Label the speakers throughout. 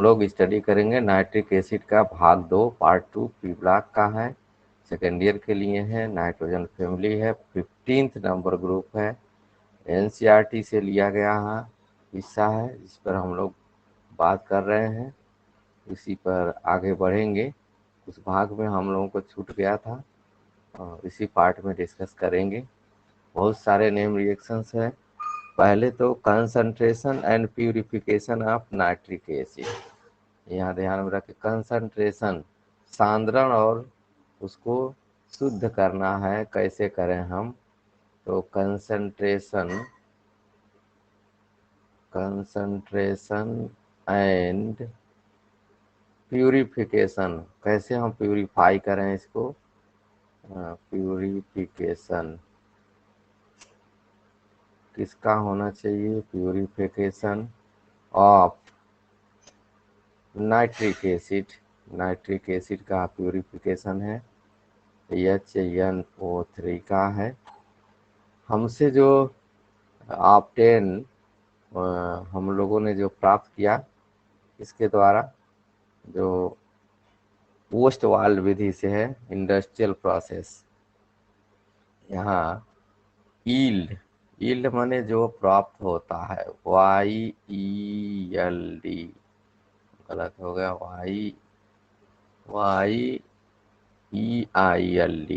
Speaker 1: लोग स्टडी करेंगे nitric acid का भाग 2 पार्ट 2 पी ब्लॉक का है, सेकेंड ईयर के लिए है, नाइट्रोजन फैमिली है, 15th नंबर ग्रुप है, एनसीईआरटी से लिया गया है हिस्सा है, जिस पर हम लोग बात कर रहे हैं, इसी पर आगे बढ़ेंगे। उस भाग में हम लोगों को छूट गया था और इसी पार्ट में डिस्कस करेंगे। बहुत सारे नेम रिएक्शंस हैं। पहले तो concentration and purification of nitric acid, यहाँ ध्यान में रखें, कंसंट्रेशन सांद्रण और उसको शुद्ध करना है, कैसे करें हम, तो कंसंट्रेशन एंड प्यूरिफिकेशन, कैसे हम प्यूरिफाई करें इसको, प्यूरिफिकेशन किसका होना चाहिए, purification of nitric acid, nitric acid का प्यूरिफिकेशन है, HNO3 का है। हमसे जो ऑप्टेन हम लोगों ने जो प्राप्त किया इसके द्वारा, जो पोस्ट वाल्व विधि से है, इंडस्ट्रियल प्रोसेस, यहाँ ईल्ड, ईल्ड माने जो प्राप्त होता है, YELD, गलत हो गया, YEILD,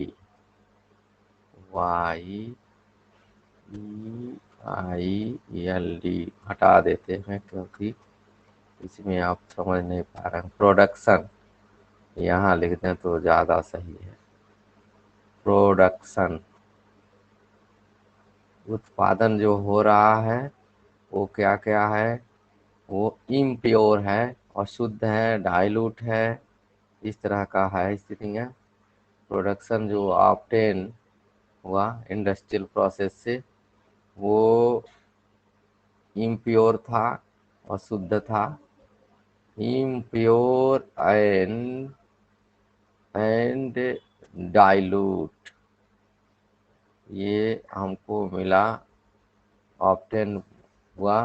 Speaker 1: YEILD हटा देते हैं क्योंकि इसमें आप समझ नहीं पा रहे हैं। प्रोडक्शन यहाँ लिख दें तो ज़्यादा सही है। प्रोडक्शन, उत्पादन जो हो रहा है वो क्या क्या है, वो इम्प्योर है, अशुद्ध है, डाइल्यूट है, इस तरह का है स्थितियाँ। प्रोडक्शन जो ऑब्टेन हुआ इंडस्ट्रियल प्रोसेस से, वो इम्प्योर था, अशुद्ध था, इम्प्योर एंड डाइल्यूट, ये हमको मिला, ऑब्टेन हुआ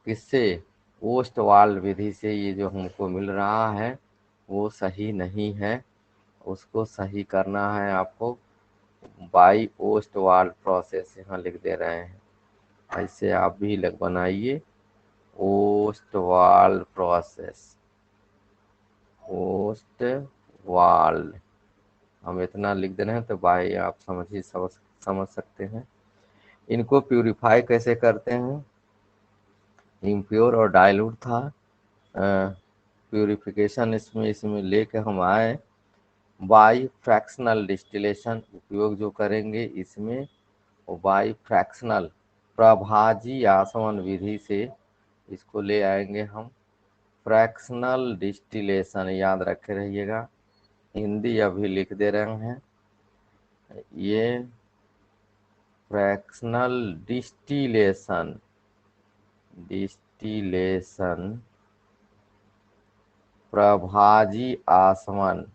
Speaker 1: किससे, पोस्ट वाल्व विधि से। ये जो हमको मिल रहा है वो सही नहीं है, उसको सही करना है आपको बाई पोस्ट वाल्व प्रोसेस, यहाँ लिख दे रहे हैं, ऐसे आप भी लग बनाइए, post valve process, post valve, हम इतना लिख दे रहे हैं तो बाई आप समझ सकते हैं। इनको प्यूरिफाई कैसे करते हैं, इम्प्योर और डाइल्यूट था, प्यूरिफिकेशन इसमें लेके हम आए, बाई फ्रैक्शनल डिस्टिलेशन उपयोग जो करेंगे इसमें, वो बाई फ्रैक्शनल प्रभाजी आसवन विधि से इसको ले आएंगे हम। फ्रैक्शनल डिस्टिलेशन याद रखे रहिएगा, हिंदी अभी लिख दे रहे हैं, ये फ्रैक्शनल डिस्टिलेशन, प्रभाजी आसवन,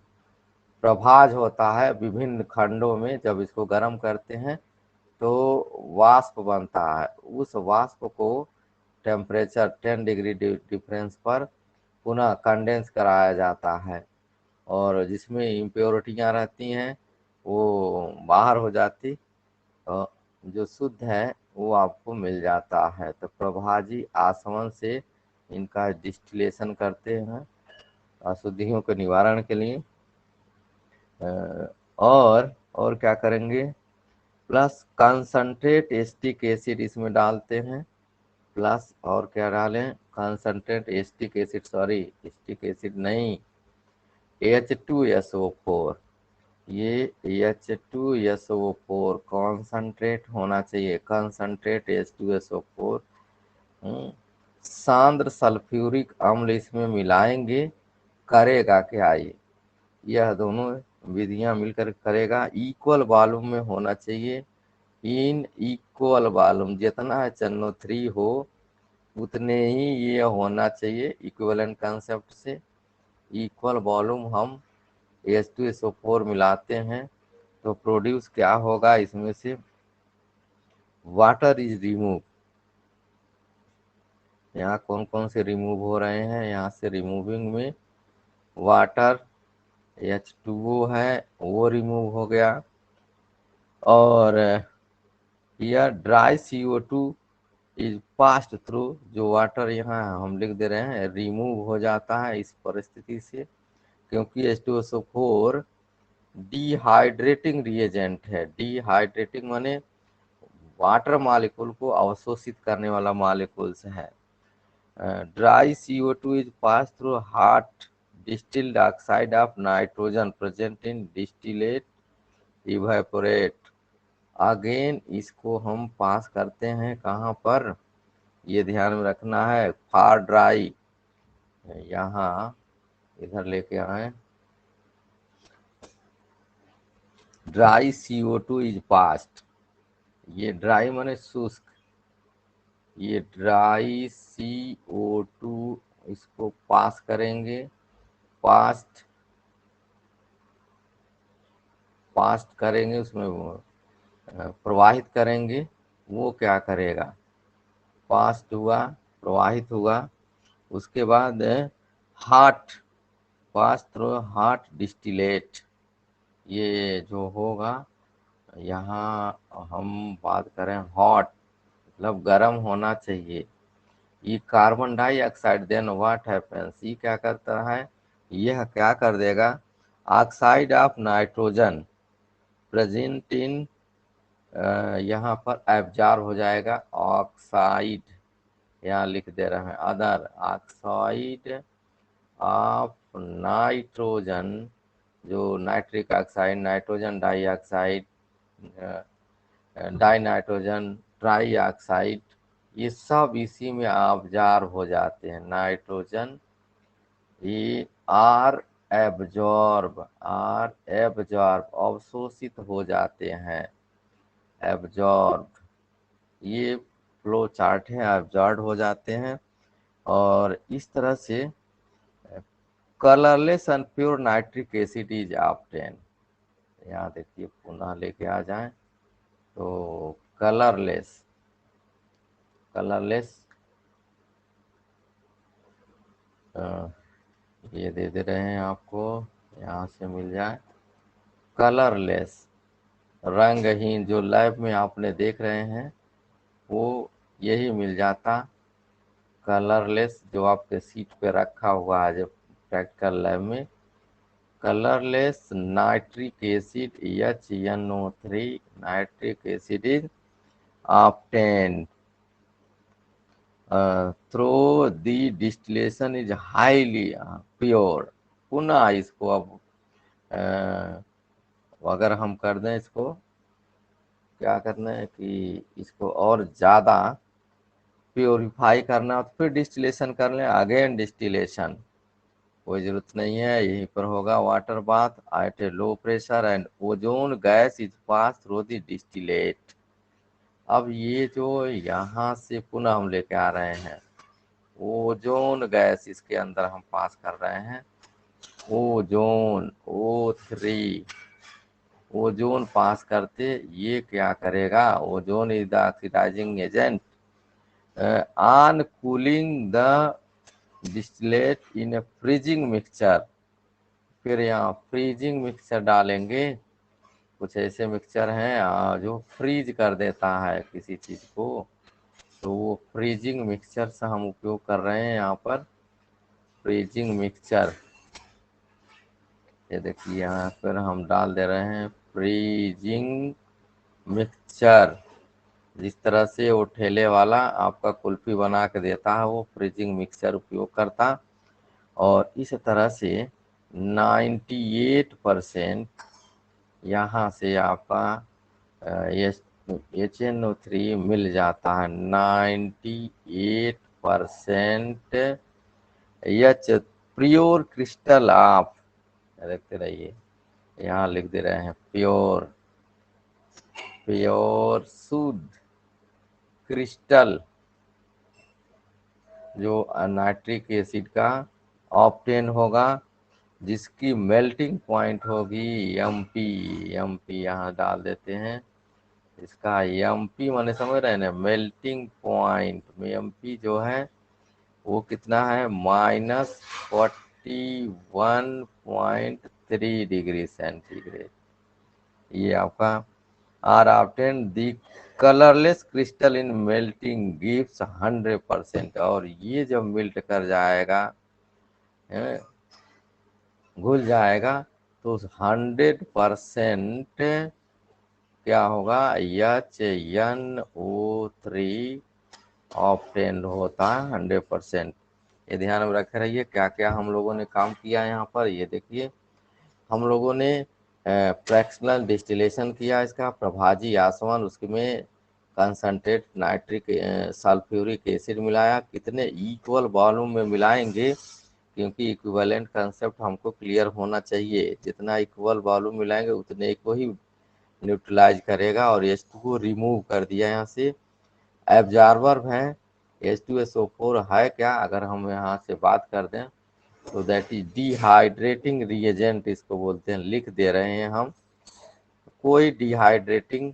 Speaker 1: प्रभाज होता है विभिन्न खंडों में, जब इसको गर्म करते हैं तो वाष्प बनता है, उस वाष्प को टेम्परेचर 10 डिग्री डिफरेंस पर पुनः कंडेंस कराया जाता है, और जिसमें इम्प्योरिटियाँ रहती हैं वो बाहर हो जाती, और जो शुद्ध है वो आपको मिल जाता है। तो प्रभाजी आसवन से इनका डिस्टिलेशन करते हैं अशुद्धियों के निवारण के लिए। और क्या करेंगे, प्लस कंसंट्रेट एसिटिक एसिड इसमें डालते हैं, प्लस और क्या डालें, concentrate acetic acid, sorry acetic acid नहीं, H2SO4, ये H2SO4 कॉन्सनट्रेट होना चाहिए, कंसंट्रेट H2SO4, सांद्र सल्फ्यूरिक अम्ल इसमें मिलाएंगे, करेगा क्या ये, यह दोनों विधियां मिलकर करेगा, इक्वल वॉल्यूम में होना चाहिए, इन इक्वल वॉल्यूम, जितना HNO3 हो उतने ही ये होना चाहिए, इक्विवेलेंट कंसेप्ट से इक्वल वॉल्यूम हम H2SO4 मिलाते हैं तो प्रोड्यूस क्या होगा, इसमें से वाटर इज रिमूव, यहाँ कौन कौन से रिमूव हो रहे हैं, यहाँ से रिमूविंग में वाटर H2O है वो रिमूव हो गया, और यह dry CO2 is passed through, जो वाटर यहाँ हम लिख दे रहे हैं रिमूव हो जाता है इस परिस्थिति से, क्योंकि H2SO4 डिहाइड्रेटिंग रिएजेंट है। डिहाइड्रेटिंग माने वाटर मॉलिक्यूल को अवशोषित करने वाला मॉलिक्यूल्स है। Dry CO2 is pass through hot distilled oxide of nitrogen present in distillate evaporate. Again इसको हम पास करते हैं कहाँ पर, ये ध्यान में रखना है, फार ड्राई, यहाँ इधर लेके आए, ड्राई CO2 इज पास्ट, ये ड्राई माने शुष्क, ये ड्राई CO2 इसको पास करेंगे, पास्ट पास्ट करेंगे, उसमें प्रवाहित करेंगे। वो क्या करेगा, पास्ट हुआ, प्रवाहित हुआ, उसके बाद hot, pass through hot distillate, ये जो होगा यहाँ हम बात करें हॉट मतलब गर्म होना चाहिए। ये carbon dioxide then what happens, ये क्या करता है, यह क्या कर देगा, oxide of nitrogen present in, यहाँ पर एब्जॉर्ब हो जाएगा ऑक्साइड, यहाँ लिख दे रहे हैं अदर ऑक्साइड ऑफ नाइट्रोजन, जो nitric oxide, nitrogen dioxide, die nitrogen, try oxide, ये सब इसी में ऑब्जॉर्ब हो जाते हैं। नाइट्रोजन ये आर एब्जॉर्ब अवशोषित हो जाते हैं, एब्जॉर्ब, ये फ्लो चार्ट है, एब्जॉर्ब हो जाते हैं। और इस तरह से colourless and pure nitric acid is obtain, यहाँ देखिए पुनः लेके आ जाएं तो कलरलेस, कलरलेस ये दे दे रहे हैं आपको, यहाँ से मिल जाए कलरलेस, रंगहीन, जो लैब में आपने देख रहे हैं वो यही मिल जाता, कलरलेस जो आपके सीट पे रखा हुआ है जो प्रैक्टिकल लैब में, colourless nitric acid HNO3 nitric acid is obtained through the distillation is highly pure. पुनः इसको अब अगर हम कर दें, इसको क्या करना है कि इसको और ज़्यादा प्योरीफाई करना हो तो फिर डिस्टिलेशन कर लें, अगेन डिस्टिलेशन, कोई जरूरत नहीं है, यहीं पर होगा water bath eight A low pressure and ozone gas is pass through the distillate. अब ये जो यहाँ से पुनः हम लेके आ रहे हैं ओजोन गैस, इसके अंदर हम पास कर रहे हैं ओजोन O3, ओजोन पास करते ये क्या करेगा, ozone is the oxidising agent on cooling the distillate in a freezing mixture. फिर यहाँ फ्रीजिंग मिक्सचर डालेंगे, कुछ ऐसे मिक्सचर हैं जो फ्रीज कर देता है किसी चीज़ को, तो वो फ्रीजिंग मिक्सचर से हम उपयोग कर रहे हैं यहाँ पर, फ्रीजिंग मिक्सचर। ये देखिए यहाँ पर हम डाल दे रहे हैं फ्रीजिंग मिक्सचर, जिस तरह से वो ठेले वाला आपका कुल्फी बना के देता है वो फ्रीजिंग मिक्सचर उपयोग करता। और इस तरह से 98% यहाँ से आपका HNO3 मिल जाता है, 98% एच प्योर क्रिस्टल ऑफ, देखते रहिए यहाँ लिख दे रहे हैं प्योर, प्योर शुद्ध क्रिस्टल जो नाइट्रिक एसिड का ऑब्टेन होगा, जिसकी मेल्टिंग पॉइंट होगी MP, MP यहाँ डाल देते हैं, इसका MP माने समझ रहे हैं ना, मेल्टिंग पॉइंट में MP जो है वो कितना है -41.3 डिग्री सेंटीग्रेड। ये आपका are obtain the colourless crystal in melting gives 100%। और ये जब मेल्ट कर जाएगा, घुल जाएगा, तो 100% क्या होगा, HNO3 ऑब्टेन होता है 100%। ये ध्यान में रखे रहिए। क्या क्या हम लोगों ने काम किया है यहाँ पर, ये देखिए। हम लोगों ने फ्रैक्शनल डिस्टिलेशन किया इसका, प्रभाजी आसवन, उसमें कंसंट्रेट नाइट्रिक सल्फ्यूरिक एसिड मिलाया। कितने इक्वल वॉल्यूम में मिलाएंगे, क्योंकि इक्विवेलेंट कंसेप्ट हमको क्लियर होना चाहिए। जितना इक्वल वॉल्यूम मिलाएंगे उतने को ही न्यूट्रलाइज करेगा। और H2 को रिमूव कर दिया यहाँ से। एब्जॉर्बर है H2SO4 है क्या, अगर हम यहाँ से बात कर दें तो दैट इज डिहाइड्रेटिंग रिएजेंट, इसको बोलते हैं। लिख दे रहे हैं हम, कोई डिहाइड्रेटिंग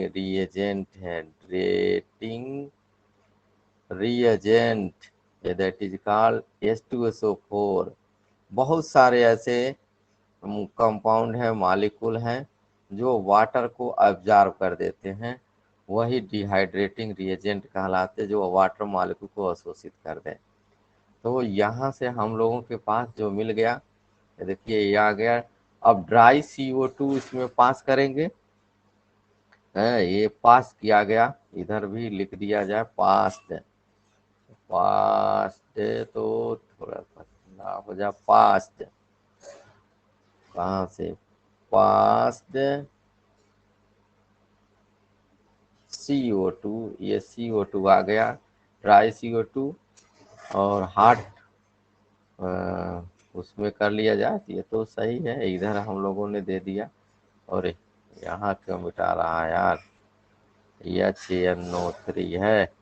Speaker 1: रिएजेंट है, ड्रेटिंग reagent, that is called H2SO4। बहुत सारे ऐसे कंपाउंड हैं, मॉलिक्यूल हैं जो वाटर को एब्जॉर्ब कर देते हैं, वही डिहाइड्रेटिंग रिएजेंट कहलाते, जो वाटर मॉलिक्यूल को अवशोषित कर दें। तो यहाँ से हम लोगों के पास जो मिल गया, देखिए ये आ गया। अब ड्राई CO2 इसमें पास करेंगे, ये पास किया गया, इधर भी लिख दिया जाए पास्ट। पास्ट तो थोड़ा सा हो जाए, पास्ट कहाँ से, पास्ट CO2, ये CO2 आ गया, ड्राई CO2। और हॉट उसमें कर लिया जाए तो ये तो सही है, इधर हम लोगों ने दे दिया। और यहाँ क्यों मिटा रहा है यार, HNO3 है,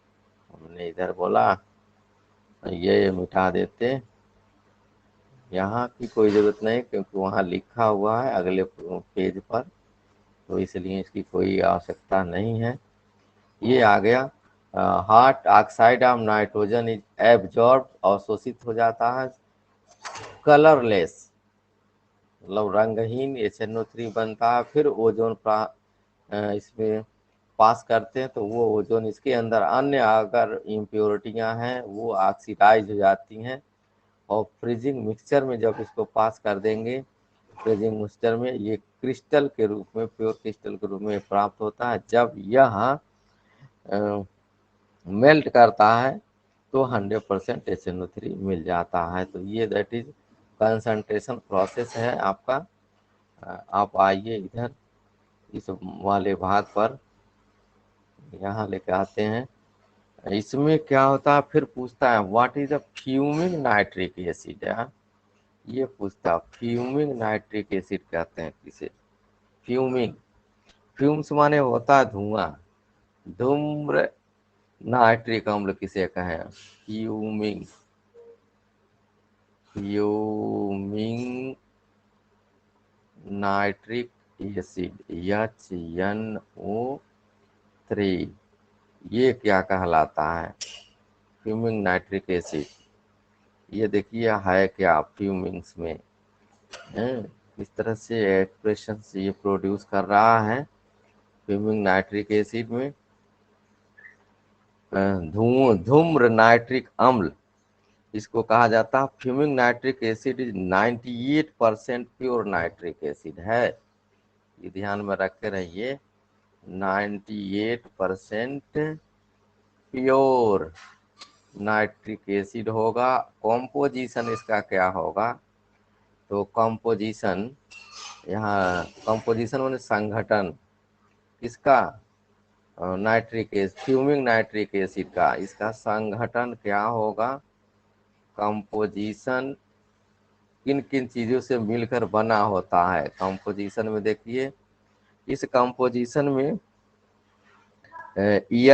Speaker 1: हमने इधर बोला, ये मिटा देते। यहाँ की कोई ज़रूरत नहीं, क्योंकि वहाँ लिखा हुआ है अगले पेज पर, तो इसलिए इसकी कोई आवश्यकता नहीं है। ये आ गया। Hot oxide of nitrogen is absorb, अवशोषित हो जाता है, कलरलेस, मतलब रंगहीन HNO3 बनता है। फिर ओजोन इसमें पास करते हैं, तो वो ओजोन, इसके अंदर अन्य अगर इम्प्योरिटियां हैं वो ऑक्सीडाइज हो जाती हैं। और फ्रीजिंग मिक्सचर में जब इसको पास कर देंगे, फ्रीजिंग मिक्सचर में ये क्रिस्टल के रूप में, प्योर क्रिस्टल के रूप में प्राप्त होता है। जब यह मेल्ट करता है तो 100% HNO3 मिल जाता है। तो ये दैट इज कंसंट्रेशन प्रोसेस है आपका। आप आइए इधर इस वाले भाग पर, यहाँ लेके आते हैं। इसमें क्या होता है, फिर पूछता है what is the fuming nitric acid. ये पूछता है, फ्यूमिंग नाइट्रिक एसिड कहते हैं किसे, फ्यूमिंग, फ्यूम्स माने होता है धुआं, धूम्र नाइट्रिक अम्ल किसे कहें, fuming, fuming nitric acid HNO3, ये क्या कहलाता है, फ्यूमिंग नाइट्रिक एसिड। ये देखिए है क्या फ्यूमिंग्स में, इस तरह से एक्सप्रेशन से ये प्रोड्यूस कर रहा है फ्यूमिंग नाइट्रिक एसिड में। धूम्र नाइट्रिक अम्ल इसको कहा जाता है। Fuming nitric acid is 98% pure nitric acid है, ये ध्यान में रखे रहिए। 98% प्योर नाइट्रिक एसिड होगा। कॉम्पोजिशन इसका क्या होगा, तो कॉम्पोजिशन, यहाँ कॉम्पोजिशन माने संगठन किसका, nitric acid, fuming nitric acid का, इसका संगठन क्या होगा, कंपोजिशन किन किन चीज़ों से मिलकर बना होता है। कंपोजिशन में देखिए, इस कंपोजिशन में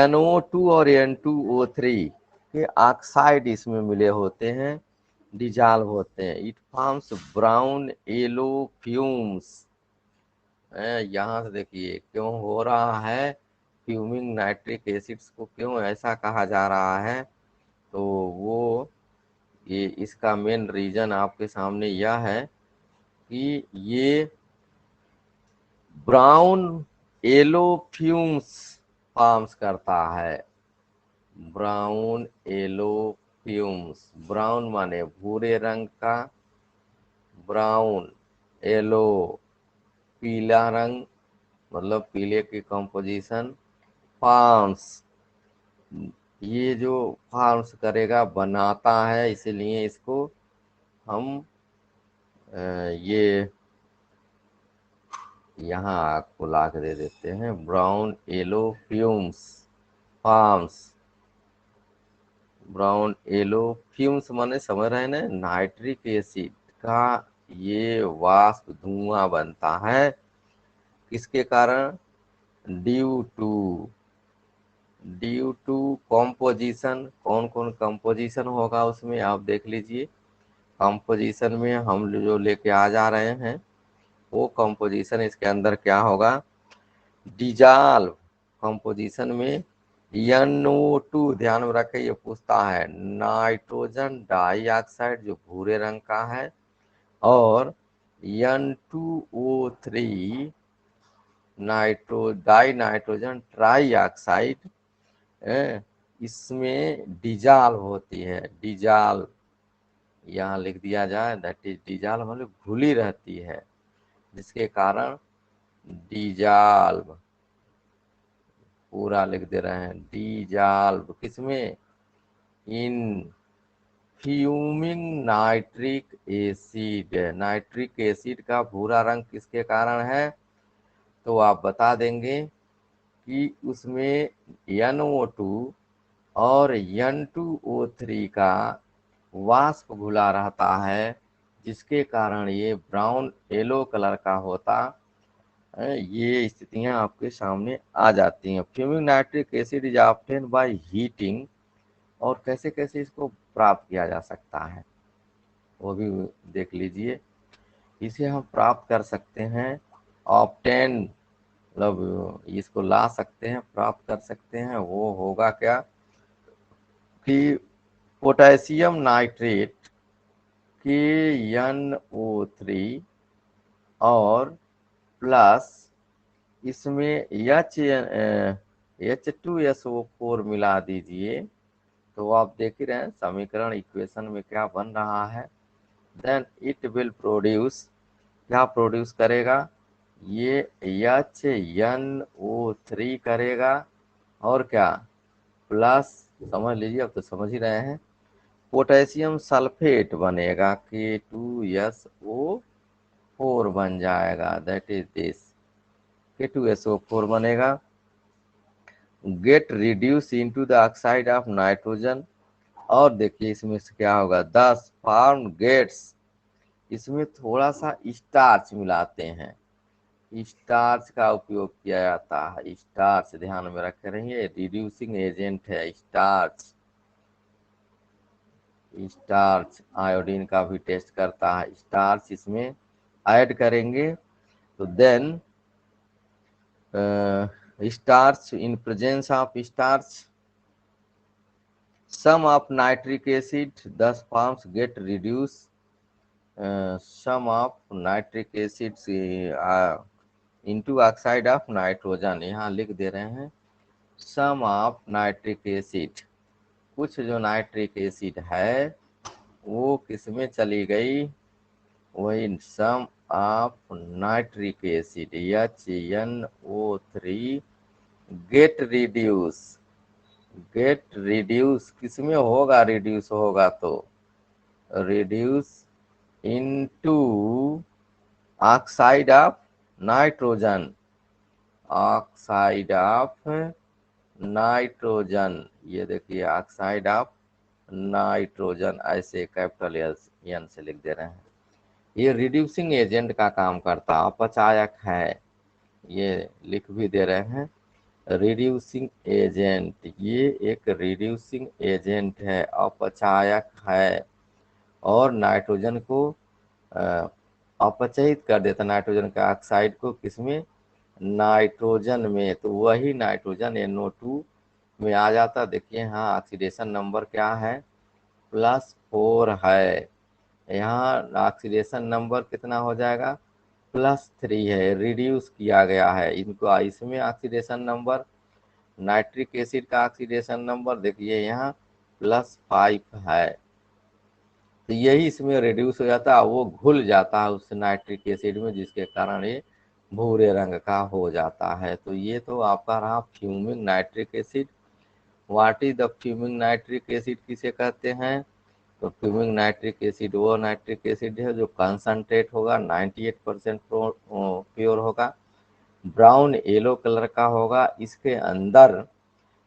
Speaker 1: NO2 और N2O3 के ऑक्साइड इसमें मिले होते हैं, डिजॉल्व होते हैं। It forms brown yellow fumes. यहाँ से देखिए क्यों हो रहा है, फ्यूमिंग नाइट्रिक एसिड्स को क्यों ऐसा कहा जा रहा है, तो वो ये इसका मेन रीजन आपके सामने यह है कि ये ब्राउन येलो फ्यूम्स फॉर्म्स करता है। ब्राउन येलो फ्यूम्स, ब्राउन माने भूरे रंग का, ब्राउन येलो पीला रंग मतलब पीले की कंपोजिशन, फॉर्म्स ये जो फॉर्म्स करेगा बनाता है, इसीलिए इसको हम ये यहाँ आपको ला के दे देते हैं, brown yellow fumes forms. Brown yellow fumes माने समझ रहे हैं ना, नाइट्रिक एसिड का ये वाष्प धुआं बनता है, किसके कारण, ड्यू टू कॉम्पोजिशन। कौन कौन कंपोजिशन होगा उसमें आप देख लीजिए। कंपोजिशन में हम जो लेके आ जा रहे हैं वो कंपोजिशन इसके अंदर क्या होगा, डिजॉल्व कंपोजिशन में NO2, ध्यान में रखें ये पूछता है, नाइट्रोजन डाइऑक्साइड जो भूरे रंग का है, और N2O3 डाई नाइट्रोजन ट्राइऑक्साइड इसमें डिजॉल्व होती है। डिजॉल्व यहाँ लिख दिया जाए, दैट इज डिजॉल्व मतलब घुली रहती है, जिसके कारण डिजॉल्व पूरा लिख दे रहे हैं, डिजॉल्व किसमें, in fuming nitric acid. Nitric acid का भूरा रंग किसके कारण है, तो आप बता देंगे कि उसमें NO2 और N2O3 का वाष्प घुला रहता है, जिसके कारण ये ब्राउन येलो कलर का होता है। ये स्थितियां आपके सामने आ जाती हैं। Fuming nitric acid is obtained by heating, और कैसे कैसे इसको प्राप्त किया जा सकता है वो भी देख लीजिए। इसे हम प्राप्त कर सकते हैं, ऑब्टेन मतलब इसको ला सकते हैं, प्राप्त कर सकते हैं, वो होगा क्या कि पोटेशियम नाइट्रेट KNO3 और प्लस इसमें H2SO4 मिला दीजिए, तो आप देख ही रहे हैं समीकरण इक्वेशन में क्या बन रहा है। देन इट विल प्रोड्यूस, क्या प्रोड्यूस करेगा, ये HNO3 करेगा, और क्या प्लस, समझ लीजिए अब तो समझ ही रहे हैं, पोटेशियम सल्फेट बनेगा, K2SO4 बन जाएगा, दैट इज दिस K2SO4 बनेगा, get reduce into the oxide of nitrogen. और देखिए इसमें से क्या होगा, 10 फॉर्म गेट्स, इसमें थोड़ा सा स्टार्च मिलाते हैं, स्टार्च का उपयोग किया जाता है। स्टार्च ध्यान में रखे रहिए, रिड्यूसिंग एजेंट है स्टार्च। स्टार्च आयोडीन का भी टेस्ट करता है, स्टार्च इसमें ऐड करेंगे, तो then starch, in presence of starch some of nitric acid 10 forms get reduce, some of nitric acid into oxide of nitrogen, यहाँ लिख दे रहे हैं सम ऑफ नाइट्रिक एसिड, कुछ जो नाइट्रिक एसिड है वो किसमें चली गई, वही some of nitric acid HNO3 get reduce, get reduce किसमें होगा, रिड्यूस होगा तो reduce into oxide of nitrogen, oxide of nitrogen, ये देखिए ऑक्साइड ऑफ नाइट्रोजन, ऐसे कैपिटल एन से लिख दे रहे हैं। ये रिड्यूसिंग एजेंट का काम करता, अपचायक है, ये लिख भी दे रहे हैं, रिड्यूसिंग एजेंट, ये एक रिड्यूसिंग एजेंट है, अपचायक है, और नाइट्रोजन को अपचयित कर देता, नाइट्रोजन के ऑक्साइड को किसमें, नाइट्रोजन में, तो वही नाइट्रोजन NO2 में आ जाता। देखिए यहाँ ऑक्सीडेशन नंबर क्या है, +4 है। यहाँ ऑक्सीडेशन नंबर कितना हो जाएगा, +3 है, रिड्यूस किया गया है इनको। इसमें ऑक्सीडेशन नंबर, नाइट्रिक एसिड का ऑक्सीडेशन नंबर देखिए यहाँ +5 है, तो यही इसमें रिड्यूस हो जाता है, वो घुल जाता है उस नाइट्रिक एसिड में, जिसके कारण ये भूरे रंग का हो जाता है। तो ये तो आपका रहा fuming nitric acid. What is the fuming nitric acid किसे कहते हैं, तो फ्यूमिंग नाइट्रिक एसिड वो नाइट्रिक एसिड है जो कंसंट्रेट होगा, 98% प्योर होगा, ब्राउन येलो कलर का होगा। इसके अंदर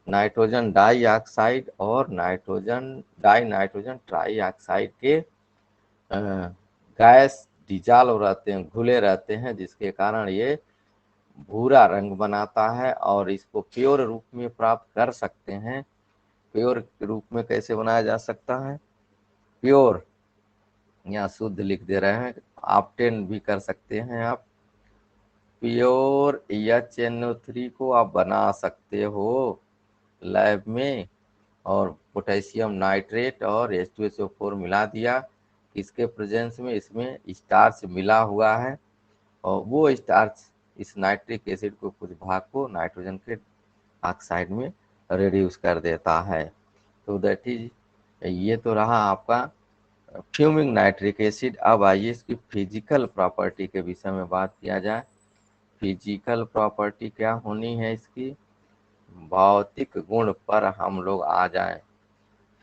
Speaker 1: नाइट्रोजन डाइऑक्साइड और नाइट्रोजन ट्राइऑक्साइड के गैस डिजॉल्व रहते हैं, घुले रहते हैं, जिसके कारण ये भूरा रंग बनाता है। और इसको प्योर रूप में प्राप्त कर सकते हैं। प्योर रूप में कैसे बनाया जा सकता है, प्योर यहाँ शुद्ध लिख दे रहे हैं, ऑप्टेन भी कर सकते हैं आप। प्योर HNO3 को आप बना सकते हो लैब में, और पोटेशियम नाइट्रेट और H2SO4 मिला दिया, इसके प्रेजेंस में इसमें स्टार्च मिला हुआ है, और वो स्टार्च इस नाइट्रिक एसिड को कुछ भाग को नाइट्रोजन के ऑक्साइड में रिड्यूस कर देता है। तो दैट इज, ये तो रहा आपका फ्यूमिंग नाइट्रिक एसिड। अब आइए इसकी फिजिकल प्रॉपर्टी के विषय में बात किया जाए। फिजिकल प्रॉपर्टी क्या होनी है इसकी, भौतिक गुण पर हम लोग आ जाएं।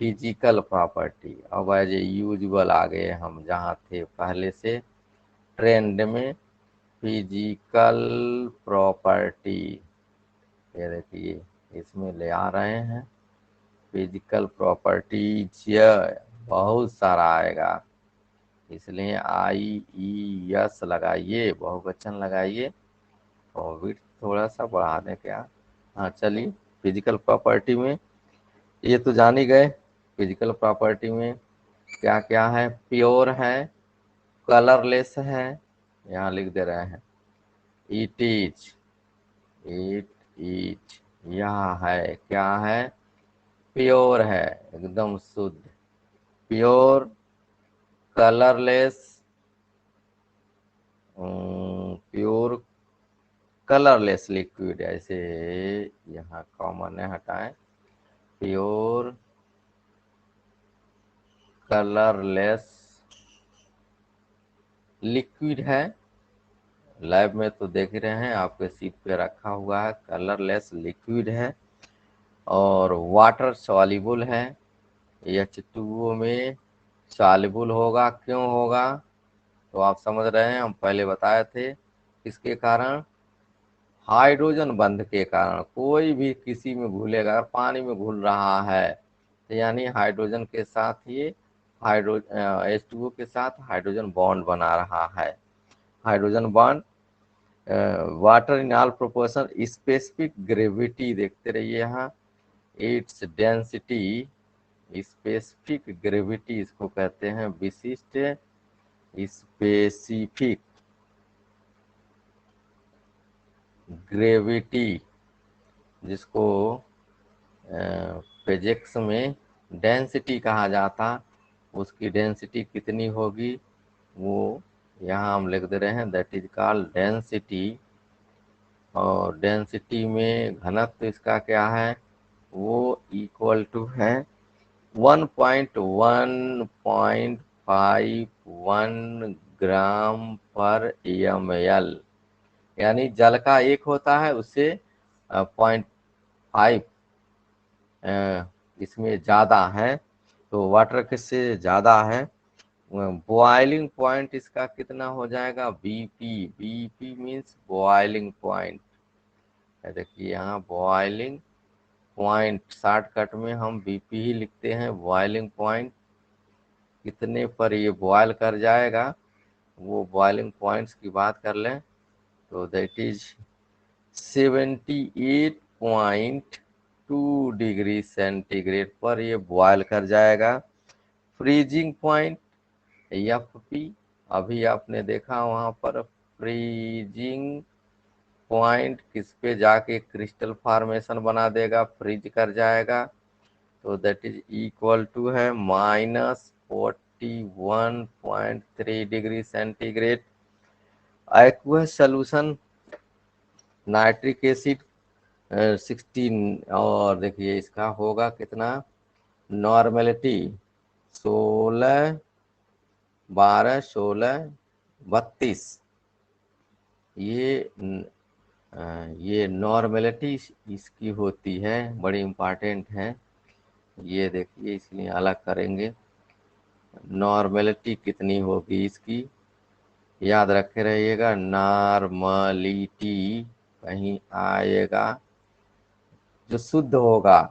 Speaker 1: फिजिकल प्रॉपर्टी, अब एज ए यूजुअल आ गए हम जहाँ थे पहले से ट्रेंड में। फिजिकल प्रॉपर्टी, ये देखिए इसमें ले आ रहे हैं फिजिकल प्रॉपर्टीज, बहुत सारा आएगा, इसलिए IES लगाइए, बहुवचन लगाइए, और विड्थ थोड़ा सा बढ़ा दें क्या। हाँ चलिए, फिजिकल प्रॉपर्टी में ये तो जान ही गए। फिजिकल प्रॉपर्टी में क्या क्या है, प्योर है, कलरलेस है, यहाँ लिख दे रहे हैं इट इज, यह है, क्या है, प्योर है, एकदम शुद्ध, pure, colourless, pure colourless liquid, ऐसे यहाँ कॉमन है हटाएं, प्योर कलरलेस लिक्विड है। लैब में तो देख रहे हैं आपके सीट पे रखा हुआ है, कलरलेस लिक्विड है, और वाटर सॉल्युबल है, H2O में सॉल्युबल होगा। क्यों होगा, तो आप समझ रहे हैं, हम पहले बताए थे, इसके कारण हाइड्रोजन बंध के कारण। कोई भी किसी में घुलेगा, अगर पानी में घुल रहा है तो यानी हाइड्रोजन के साथ ये H2O के साथ हाइड्रोजन बॉन्ड बना रहा है। Hydrogen bond, water in all proportion, specific gravity देखते रहिए यहाँ, इट्स डेंसिटी, स्पेसिफिक ग्रेविटी इसको कहते हैं, विशिष्ट स्पेसिफिक ग्रेविटी, जिसको फिजिक्स में डेंसिटी कहा जाता, उसकी डेंसिटी कितनी होगी वो यहाँ हम लिख दे रहे हैं, दैट इज कॉल्ड डेंसिटी। और डेंसिटी में घनत्व इसका क्या है, वो इक्वल टू है 1.151 ग्राम पर ml, यानी जल का एक होता है, उससे 0.5 इसमें ज़्यादा है, तो वाटर किससे ज़्यादा है। बॉइलिंग पॉइंट इसका कितना हो जाएगा, BP मीन्स बॉइलिंग पॉइंट। देखिए यहाँ बॉइलिंग पॉइंट, शॉर्टकट में हम BP ही लिखते हैं। बॉइलिंग पॉइंट कितने पर ये बॉयल कर जाएगा, वो बॉइलिंग पॉइंट्स की बात कर लें तो दैट इज 78.2 डिग्री सेंटीग्रेड पर ये बॉयल कर जाएगा। फ्रीजिंग पॉइंट FP, अभी आपने देखा वहां पर फ्रीजिंग पॉइंट किस पे जाके क्रिस्टल फॉर्मेशन बना देगा, फ्रीज कर जाएगा। तो दैट इज इक्वल टू है -41.3 degree centigrade. Aqueous solution nitric acid 16, और देखिए इसका होगा कितना, नॉर्मेलिटी 16, 12, 16, 32। ये ये नॉर्मेलिटी इसकी होती है, बड़ी इम्पॉर्टेंट है। ये देखिए इसलिए अलग करेंगे, नॉर्मेलिटी कितनी होगी इसकी, याद रखे रहिएगा। नॉर्मलिटी कहीं आएगा जो शुद्ध होगा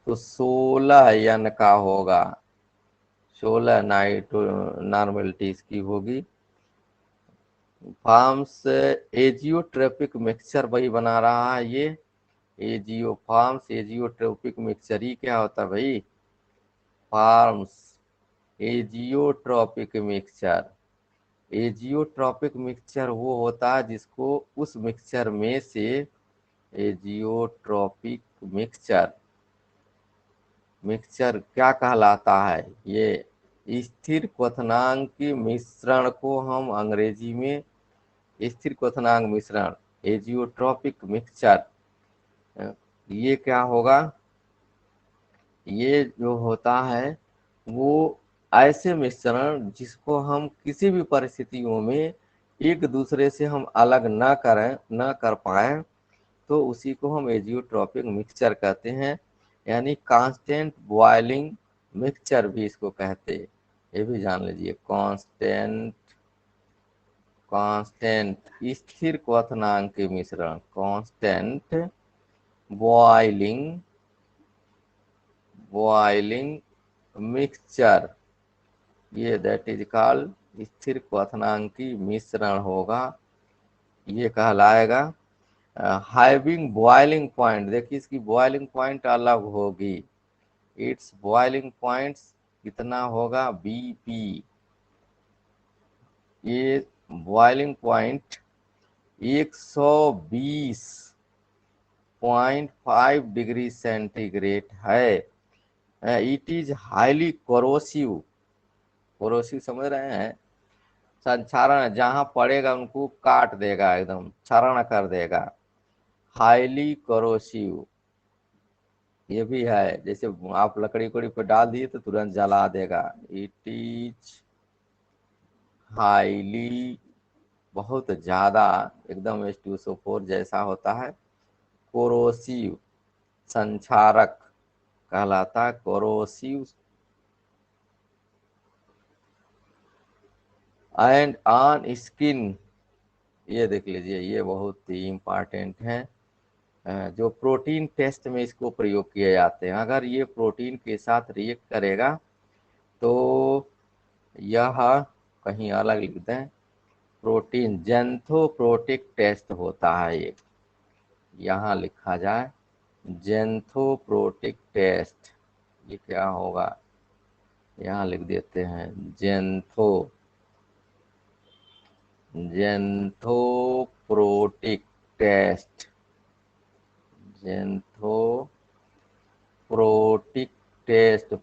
Speaker 1: तो 16 n का होगा, 16 नाइट नॉर्मलिटी इसकी होगी। फार्म्स एजियोट्रोपिक मिक्सचर वही बना रहा है ये, फार्म्स एजियोट्रोपिक मिक्सचर ही क्या होता है भाई, फार्म्स एजियोट्रोपिक मिक्सचर। एजियोट्रोपिक मिक्सचर वो होता है जिसको उस मिक्सचर में से, एजियोट्रोपिक मिक्सचर मिक्सचर क्या कहलाता है, ये स्थिर क्वथनांक के मिश्रण को हम अंग्रेजी में स्थिर क्वथनांक मिश्रण, एजियोट्रोपिक मिक्सचर, ये क्या होगा, ये जो होता है वो ऐसे मिश्रण जिसको हम किसी भी परिस्थितियों में एक दूसरे से हम अलग न कर पाए, तो उसी को हम एजियोट्रोपिक मिक्सचर कहते हैं। यानी कांस्टेंट बॉइलिंग मिक्सचर भी इसको कहते हैं, ये भी जान लीजिए। कांस्टेंट कांस्टेंट स्थिर क्वथनांक के मिश्रण, कांस्टेंट बॉइलिंग बॉइलिंग मिक्सचर, ये दैट इज कॉल्ड स्थिर क्वथनांकी मिश्रण होगा, ये कहलाएगा। हैविंग बॉइलिंग पॉइंट, देखिए इसकी बॉइलिंग पॉइंट अलग होगी, इट्स बॉइलिंग पॉइंट्स कितना होगा, BP। ये बॉइलिंग पॉइंट 120.5 डिग्री सेंटीग्रेड है। It is highly corrosive, corrosive समझ रहे हैं, संक्षारण जहां पड़ेगा उनको काट देगा, एकदम क्षरण कर देगा, हाईली कोरोसिव। ये भी है, जैसे आप लकड़ी उकड़ी पे डाल दिए तो तुरंत जला देगा। इट इज हाईली, बहुत ज्यादा, एकदम H2SO4 जैसा होता है, कोरोसिव, संक्षारक कहलाता है, कोरोसिव। एंड ऑन स्किन, ये देख लीजिए, ये बहुत ही इम्पॉर्टेंट है, जो प्रोटीन टेस्ट में इसको प्रयोग किए जाते हैं। अगर ये प्रोटीन के साथ रिएक्ट करेगा तो यह, कहीं अलग लिख दें, प्रोटीन जेंथोप्रोटिक टेस्ट होता है ये, यहाँ लिखा जाए जेंथोप्रोटिक टेस्ट। ये क्या होगा, यहाँ लिख देते हैं xanthoproteic test, xanthoproteic test,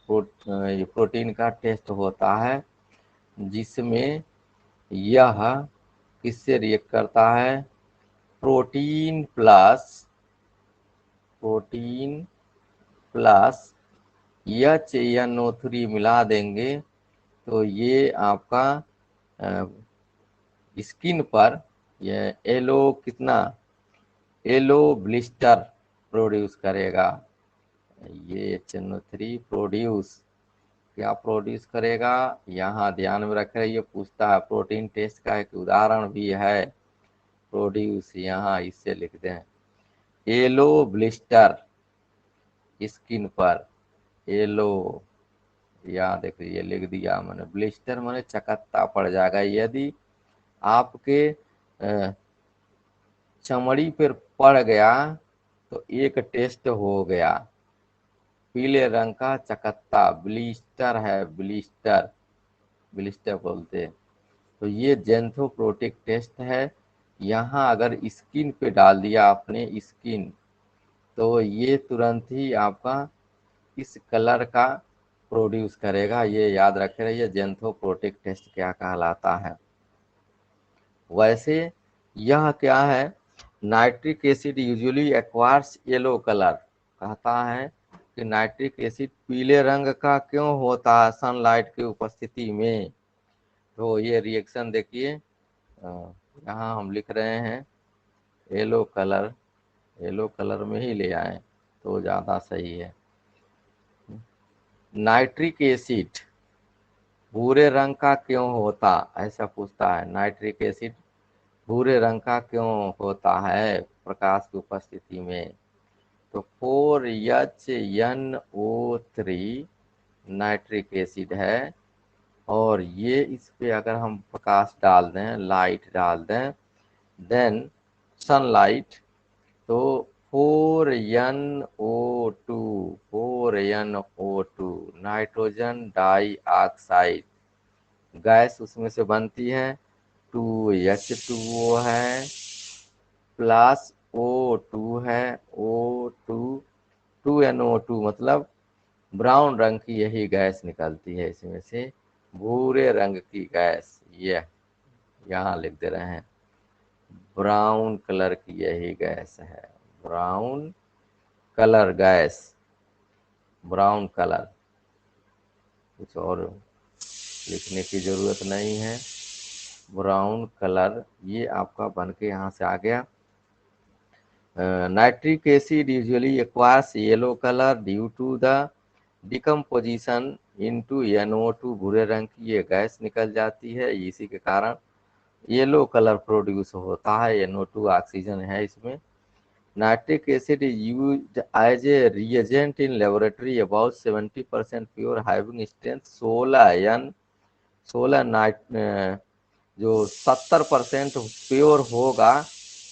Speaker 1: protein का टेस्ट होता है जिसमें यह किससे रिएक्ट करता है, प्रोटीन प्लस HNO3 मिला देंगे तो ये आपका स्किन पर ये येलो ब्लिस्टर प्रोड्यूस करेगा। ये HNO3 क्या प्रोड्यूस करेगा, यहाँ ध्यान में रखें, ये पूछता है, प्रोटीन टेस्ट का एक उदाहरण भी है प्रोड्यूस, यहाँ इससे लिख दें येलो ब्लिस्टर स्किन पर, येलो, यहाँ देख लीजिए लिख दिया मैंने, ब्लिस्टर मैंने चकत्ता पड़ जाएगा यदि आपके चमड़ी पर पड़ गया तो एक टेस्ट हो गया, पीले रंग का चकत्ता, ब्लिस्टर है, ब्लिस्टर बोलते हैं। तो ये जेंथोप्रोटिक टेस्ट है, यहाँ अगर स्किन पे डाल दिया आपने स्किन, तो ये तुरंत ही आपका इस कलर का प्रोड्यूस करेगा। ये याद रखे रहिए जेंथोप्रोटिक टेस्ट क्या कहलाता है। वैसे यह क्या है, nitric acid usually acquires yellow colour. कहता है कि नाइट्रिक एसिड पीले रंग का क्यों होता है सनलाइट की उपस्थिति में। तो ये रिएक्शन देखिए, यहाँ हम लिख रहे हैं येलो कलर, येलो कलर में ही ले आए तो ज़्यादा सही है। नाइट्रिक एसिड भूरे रंग का क्यों होता, ऐसा पूछता है। नाइट्रिक एसिड भूरे रंग का क्यों होता है प्रकाश की उपस्थिति में। तो 4HNO3 नाइट्रिक एसिड है, और ये इस पे अगर हम प्रकाश डाल दें, लाइट डाल दें, देन सनलाइट, तो 4NO2 नाइट्रोजन डाइऑक्साइड गैस उसमें से बनती है। 2H2O है, प्लस O2 है, O2, 2NO2 मतलब ब्राउन रंग की यही गैस निकलती है इसमें से, भूरे रंग की गैस। ये यहाँ लिख दे रहे हैं, ब्राउन कलर की यही गैस है, brown colour gas, brown colour, कुछ और लिखने की जरूरत नहीं है। ब्राउन कलर ये आपका बन के यहाँ से आ गया। Nitric acid usually acquires yellow colour due to the decomposition into NO2, भूरे रंग की ये गैस निकल जाती है, इसी के कारण येलो कलर प्रोड्यूस होता है। NO2 ऑक्सीजन है इसमें। Nitric acid is used as a reagent in laboratory, about 70% pure, having strength 16N। 16 नाइट जो 70% प्योर होगा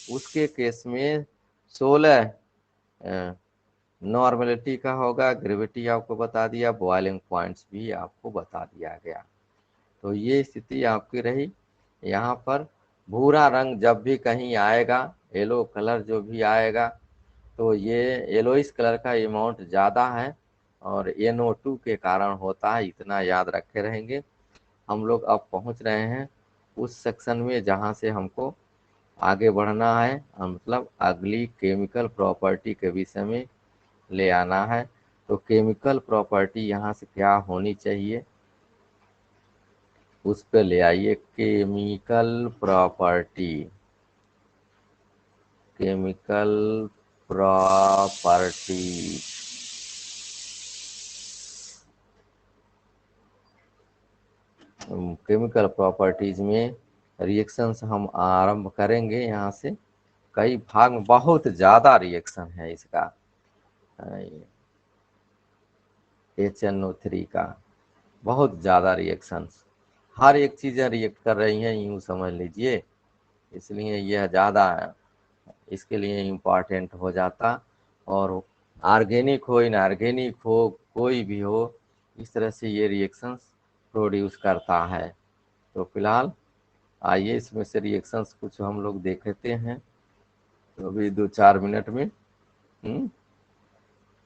Speaker 1: उसके केस में 16 नॉर्मेलिटी का होगा। ग्रेविटी आपको बता दिया, बॉइलिंग पॉइंट्स भी आपको बता दिया गया। तो ये स्थिति आपकी रही। यहाँ पर भूरा रंग जब भी कहीं आएगा, येलो कलर जो भी आएगा, तो ये येलोइस कलर का अमाउंट ज़्यादा है और NO2 के कारण होता है, इतना याद रखे रहेंगे। हम लोग अब पहुँच रहे हैं उस सेक्शन में जहाँ से हमको आगे बढ़ना है, मतलब अगली केमिकल प्रॉपर्टी के विषय में ले आना है। तो केमिकल प्रॉपर्टी यहाँ से क्या होनी चाहिए उस पे ले आइए। Chemical property, chemical property, chemical properties में रिएक्शंस हम आरंभ करेंगे यहाँ से। कई भाग में बहुत ज़्यादा रिएक्शन है इसका, HNO3 का बहुत ज़्यादा रिएक्शंस, हर एक चीज़ें रिएक्ट कर रही हैं यूँ समझ लीजिए, इसलिए यह ज़्यादा इसके लिए इम्पॉर्टेंट हो जाता। और ऑर्गेनिक हो इनऑर्गेनिक हो कोई भी हो, इस तरह से ये रिएक्शंस प्रोड्यूस करता है। तो फिलहाल आइए इसमें से रिएक्शंस कुछ हम लोग देख लेते हैं, तो अभी 2-4 मिनट में।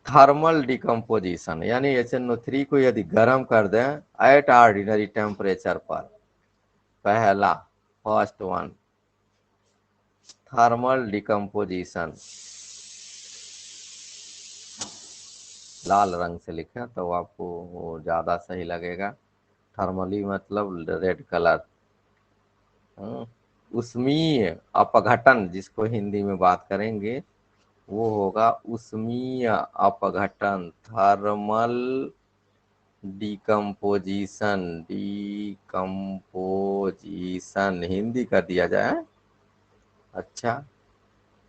Speaker 1: थर्मल डिकम्पोजिशन, यानी HNO3 को यदि गर्म कर दें एट ऑर्डिनरी टेम्परेचर पर, पहला फर्स्ट वन थर्मल डिकम्पोजिशन, लाल रंग से लिखें तो आपको वो ज़्यादा सही लगेगा। थर्मली मतलब रेड कलर। उष्मीय अपघटन जिसको हिंदी में बात करेंगे वो होगा उष्मीय अपघटन, थर्मल डिकम्पोजिशन, डिकम्पोजिशन हिंदी कर दिया जाए। अच्छा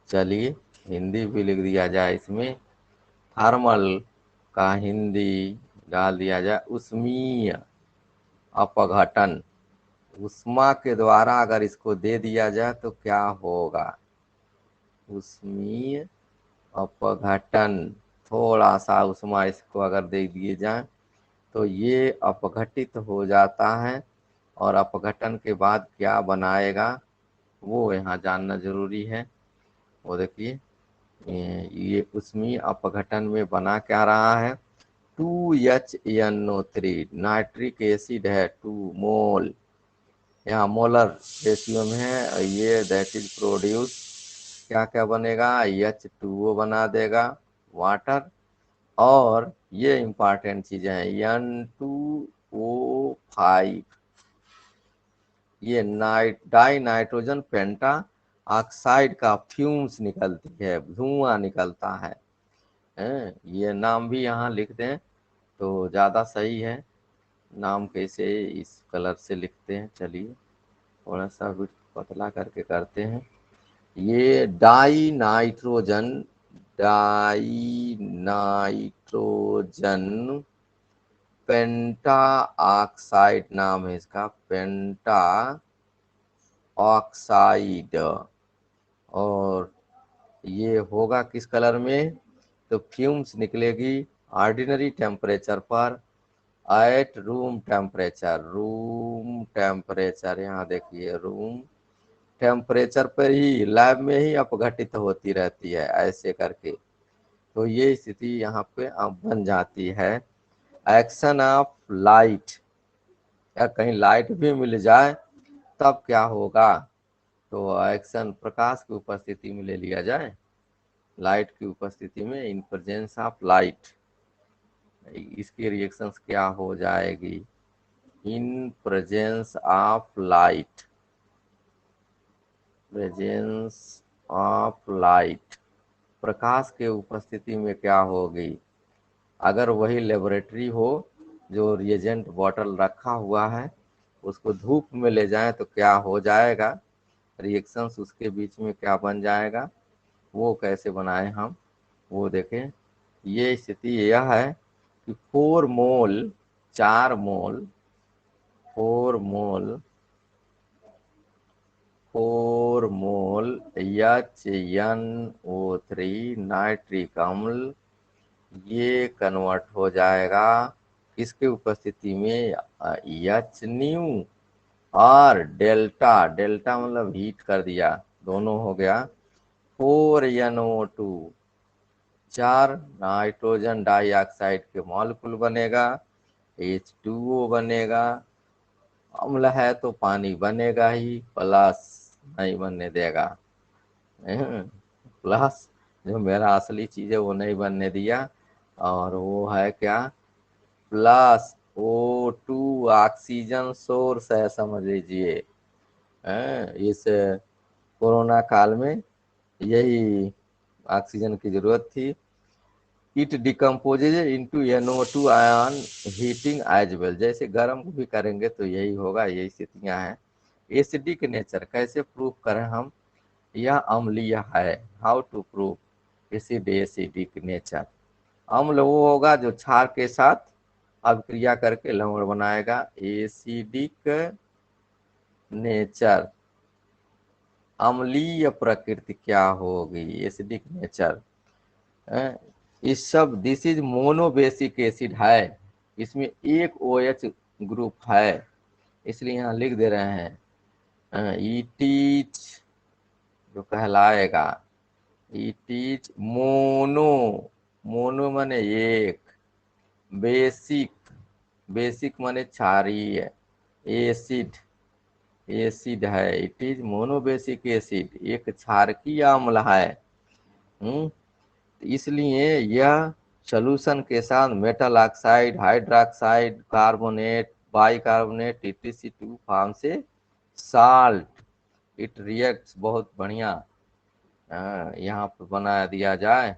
Speaker 1: चलिए हिंदी भी लिख दिया जाए इसमें, थर्मल का हिंदी डाल दिया जाए उष्मीय अपघटन। उष्मा के द्वारा अगर इसको दे दिया जाए तो क्या होगा, उष्मीय अपघटन, थोड़ा सा उष्मा इसको अगर दे दिए जाए तो ये अपघटित हो जाता है, और अपघटन के बाद क्या बनाएगा, वो यहाँ जानना जरूरी है। वो देखिए ये उसमें अपघटन में बना क्या रहा है, 2HNO3 नाइट्रिक एसिड है 2 मोल, यहाँ मोलर रेशियो में है। ये दैट इज प्रोड्यूस क्या क्या बनेगा, H2O बना देगा वाटर, और ये इंपॉर्टेंट चीजें हैं N2O5, ये डाई नाइट्रोजन पेंटा ऑक्साइड का फ्यूम्स निकलती है, धुआं निकलता है। ये नाम भी यहाँ लिख दें तो ज़्यादा सही है। नाम कैसे इस कलर से लिखते हैं, चलिए थोड़ा सा भी पतला करके करते हैं। ये डाई नाइट्रोजन पेंटा ऑक्साइड नाम है इसका, पेंटा ऑक्साइड। और ये होगा किस कलर में, तो फ्यूम्स निकलेगी ऑर्डिनरी टेम्परेचर पर एट रूम टेम्परेचर, यहाँ देखिए रूम टेम्परेचर पर ही लैब में ही अपघटित होती रहती है ऐसे करके। तो ये स्थिति यहाँ पे अब बन जाती है। एक्शन ऑफ लाइट, या कहीं लाइट भी मिल जाए तब क्या होगा, तो एक्शन प्रकाश की उपस्थिति में ले लिया जाए, लाइट की उपस्थिति में, इन प्रेजेंस ऑफ लाइट, इसकी रिएक्शंस क्या हो जाएगी, in presence of light, presence of light, प्रकाश के उपस्थिति में क्या होगी। अगर वही लेबोरेटरी हो जो रिएजेंट बॉटल रखा हुआ है, उसको धूप में ले जाएं तो क्या हो जाएगा, रिएक्शंस उसके बीच में क्या बन जाएगा, वो कैसे बनाएं हम, वो देखें। ये स्थिति यह है कि 4 मोल 4 मोल 4 मोल 4 मोल HNO3 नाइट्रिक अम्ल, ये कन्वर्ट हो जाएगा किसके उपस्थिति में, एच न्यू और डेल्टा, डेल्टा मतलब हीट कर दिया, दोनों हो गया 4NO2, 4 नाइट्रोजन डाइऑक्साइड के मॉलिक्यूल बनेगा, H2O बनेगा, अम्ल है तो पानी बनेगा ही, प्लस नहीं बनने देगा, प्लस जो मेरा असली चीज है वो नहीं बनने दिया, और वो है क्या, प्लस O2 ऑक्सीजन सोर्स है समझ लीजिए। इस कोरोना काल में यही ऑक्सीजन की जरूरत थी। It decomposes into NO2 ion heating as well, जैसे गर्म भी करेंगे तो यही होगा, यही स्थितियां हैं। एसिडिक नेचर कैसे प्रूफ करें हम, यह अम्लीय है, how to proof acidic nature, अम्ल वो होगा जो क्षार के साथ अभिक्रिया करके लवण बनाएगा, एसिडिक नेचर, अम्लीय प्रकृति क्या होगी, एसिडिक नेचर। इस सब दिस इज मोनोबेसिक एसिड है, इसमें एक OH ग्रुप है, इसलिए यहाँ लिख दे रहे हैं इट इज जो कहलाएगा, इट इज मोनो, मोनो माने एक, बेसिक, बेसिक माने क्षारीय, एसिड, एसिड है, इट इज मोनोबेसिक एसिड, एक क्षारकीय अम्ल है। इसलिए यह सोल्यूशन के साथ metal oxide, hydroxide, carbonate, bicarbonate, TTC2 form से साल्ट, इट रिएक्ट्स, बहुत बढ़िया। यहाँ पर बना दिया जाए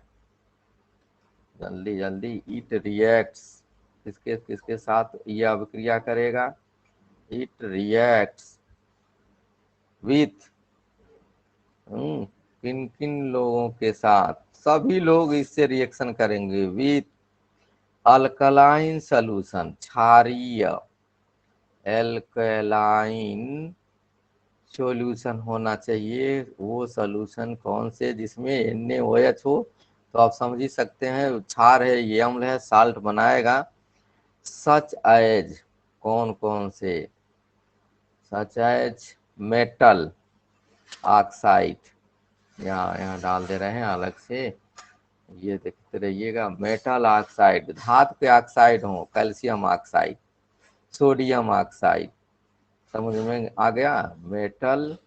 Speaker 1: जल्दी जल्दी, इट रिएक्ट्स किसके किसके साथ यह अभिक्रिया करेगा, इट रिएक्ट्स विथ, किन किन लोगों के साथ, सभी लोग इससे रिएक्शन करेंगे, विथ अल्कलाइन सॉल्यूशन, क्षारीय एल्कलाइन सॉल्यूशन होना चाहिए। वो सॉल्यूशन कौन से, जिसमें NaOH हो, तो आप समझ ही सकते हैं क्षार है, ये अम्ल है, साल्ट बनाएगा। सच एज, कौन कौन से, सच एज मेटल, ऑक्साइड, यहाँ यहाँ डाल दे रहे हैं अलग से, ये देखते रहिएगा। मेटल ऑक्साइड, धातु के ऑक्साइड हो, कैल्शियम ऑक्साइड, सोडियम ऑक्साइड, समझ में आ गया। मेटल,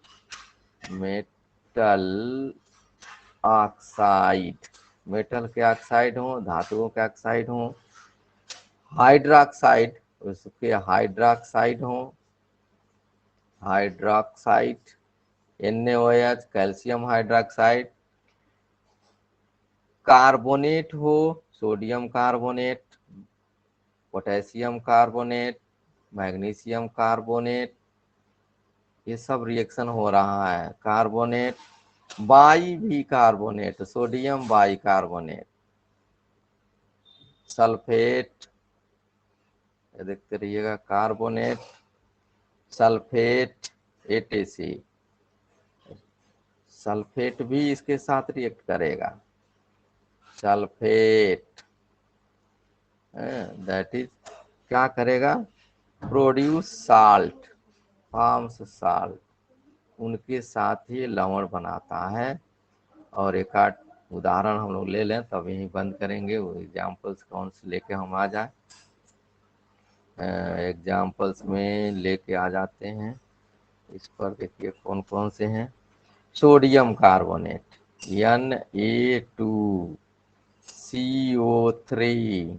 Speaker 1: मेटल ऑक्साइड, मेटल के ऑक्साइड हो, धातुओं के ऑक्साइड हो। हाइड्रोक्साइड, उसके हाइड्रोक्साइड हो, hydroxide, NaOH, calcium hydroxide. Carbonate हो, sodium carbonate, potassium carbonate, magnesium carbonate, ये सब रिएक्शन हो रहा है। कार्बोनेट, बाई भी carbonate, sodium bicarbonate, sulphate, ये देखते रहिएगा, कार्बोनेट, सल्फेट, ATC, सल्फेट भी इसके साथ रिएक्ट करेगा। सल्फेट दैट इज क्या करेगा, प्रोड्यूस साल्ट, फॉर्म्स साल्ट, उनके साथ ही लवण बनाता है। और एक आध उदाहरण हम लोग ले लें तब यहीं बंद करेंगे, वो एग्जाम्पल्स कौन से लेके हम आ जाए। एग्जाम्पल्स में लेके आ जाते हैं, इस पर देखिए कौन कौन से हैं। सोडियम कार्बोनेट, Na2CO3,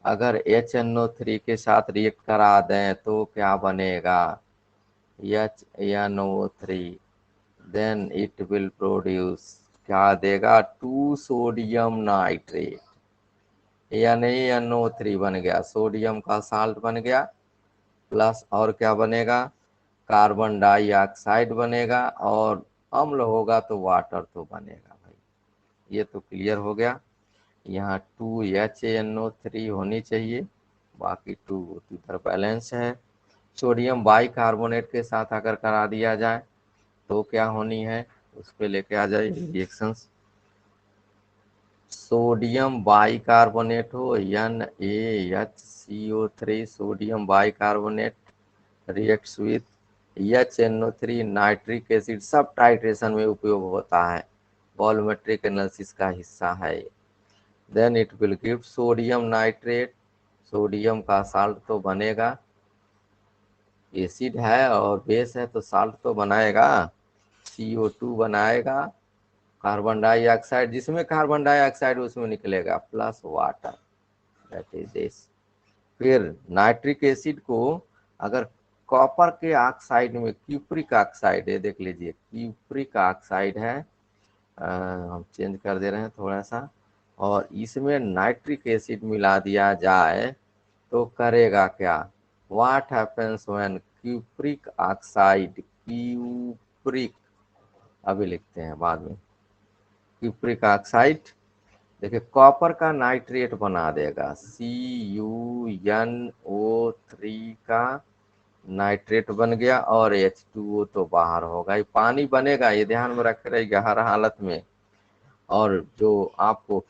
Speaker 1: अगर HNO3 के साथ रिएक्ट करा दें तो क्या बनेगा, HNO3, then it will produce, क्या देगा, 2 सोडियम नाइट्रेट, NaNO3 बन गया, सोडियम का साल्ट बन गया, प्लस और क्या बनेगा, कार्बन डाइऑक्साइड बनेगा, और अम्ल होगा तो वाटर तो बनेगा भाई। ये तो क्लियर हो गया। यहाँ 2HNO3 होनी चाहिए, बाकी 2 इधर बैलेंस है। सोडियम बाइकार्बोनेट के साथ अगर करा दिया जाए तो क्या होनी है, उस पर लेके आ जाए रिएक्शंस। सोडियम बाइकार्बोनेट हो, NaHCO3, sodium bicarbonate reacts with HNO3 nitric acid, सब टाइट्रेशन में उपयोग होता है, वॉल्यूमेट्रिक एनालिसिस का हिस्सा है। Then it will give sodium nitrate, sodium का साल्ट तो बनेगा, एसिड है और बेस है तो साल्ट तो बनाएगा, CO2 बनाएगा, कार्बन डाइऑक्साइड, जिसमें कार्बन डाइऑक्साइड उसमें निकलेगा, plus water, that is this. फिर नाइट्रिक एसिड को अगर कॉपर के ऑक्साइड में, क्यूप्रिक ऑक्साइड है, देख लीजिए क्यूप्रिक ऑक्साइड है, हम चेंज कर दे रहे हैं थोड़ा सा, और इसमें नाइट्रिक एसिड मिला दिया जाए तो करेगा क्या, what happens when cupric oxide, cupric अभी लिखते हैं बाद में, क्यूप्रिक ऑक्साइड देखिए कॉपर का नाइट्रेट बना देगा, CuNO3 का नाइट्रेट बन गया, और H2O तो बाहर होगा, ये पानी बनेगा, ये ध्यान में रख रहिएगा हर हालत में। और जो आपको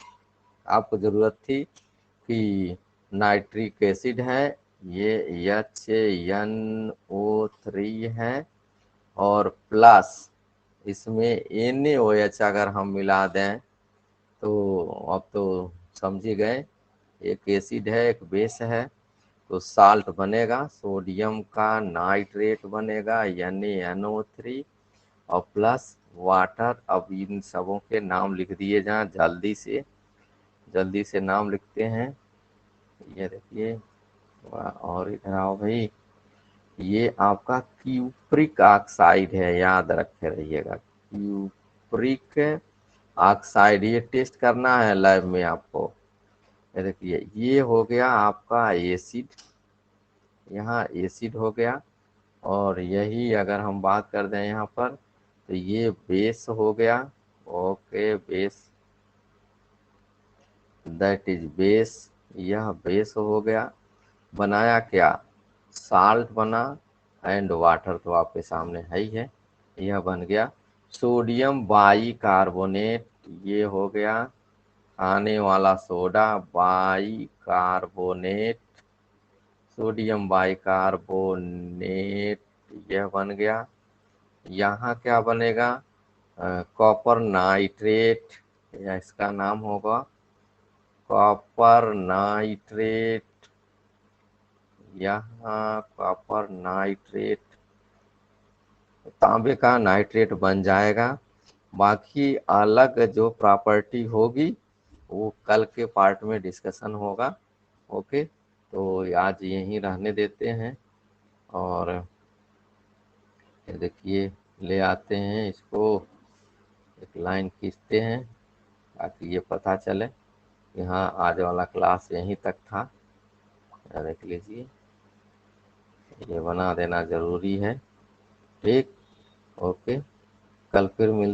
Speaker 1: आपको जरूरत थी कि नाइट्रिक एसिड है, ये HNO3 है, और प्लस इसमें NaOH अगर हम मिला दें तो अब तो समझ ही गए, एक एसिड है एक बेस है, तो साल्ट बनेगा, सोडियम का नाइट्रेट बनेगा, NaNO3, और प्लस वाटर। अब इन सबों के नाम लिख दिए जाएं, जल्दी से नाम लिखते हैं। ये देखिए, और इधर आओ भाई, ये आपका क्यूप्रिक ऑक्साइड है, याद रखे रहिएगा, क्यूप्रिक ऑक्साइड, ये टेस्ट करना है लैब में आपको। ये देखिए, ये हो गया आपका एसिड, यहाँ एसिड हो गया, और यही अगर हम बात कर दें यहाँ पर तो ये बेस हो गया, okay base, that is base, यह बेस हो गया, बनाया क्या, साल्ट बना, एंड वाटर तो आपके सामने है ही है, यह बन गया सोडियम बाई कार्बोनेट, ये हो गया खाने वाला soda, by carbonate, sodium by carbonate, यह बन गया, यहाँ क्या बनेगा, कॉपर नाइट्रेट, या इसका नाम होगा कॉपर नाइट्रेट। यहाँ कॉपर नाइट्रेट, तांबे का नाइट्रेट बन जाएगा। बाकी अलग जो प्रॉपर्टी होगी वो कल के पार्ट में डिस्कशन होगा। ओके, तो आज यहीं रहने देते हैं, और ये देखिए ले आते हैं इसको, एक लाइन खींचते हैं ताकि ये पता चले। यहाँ आज वाला क्लास यहीं तक था, देख लीजिए, ये बना देना जरूरी है। ठीक, ओके, कल फिर मिल